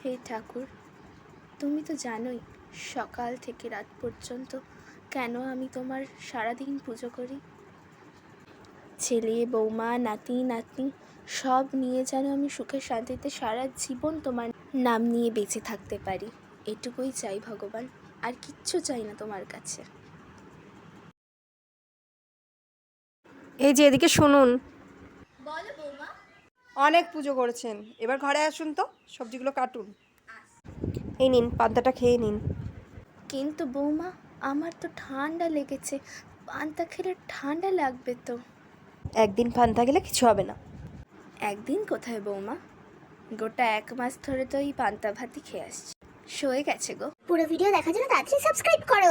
হে ঠাকুর, তুমি তো জানোই সকাল থেকে রাত পর্যন্ত কেন আমি তোমার সারাদিন পুজো করি। ছেলে বৌমা নাতি নাতনি সব নিয়ে যেন আমি সুখে শান্তিতে সারা জীবন তোমার নাম নিয়ে বেঁচে থাকতে পারি, এটুকুই চাই ভগবান, আর কিচ্ছু চাই না তোমার কাছে। এই যে এদিকে শুনুন, বলো বৌমা। অনেক পুজো করেছেন, এবার ঘরে আসুন তো, সবজিগুলো কাটুন। এই নিন, পান্তাটা খেয়ে নিন। কিন্তু বৌমা, আমার তো ঠান্ডা লেগেছে, পান্তা খেলে ঠান্ডা লাগবে তো। একদিন পান্তা গেলে কিছু হবে না। একদিন কোথায় বৌমা, গোটা 1 মাস ধরে তো এই পান্তা ভাতই খেয়ে আসছি, সয়ে গেছে গো। পুরো ভিডিও দেখার জন্য তাড়াতাড়ি সাবস্ক্রাইব করো।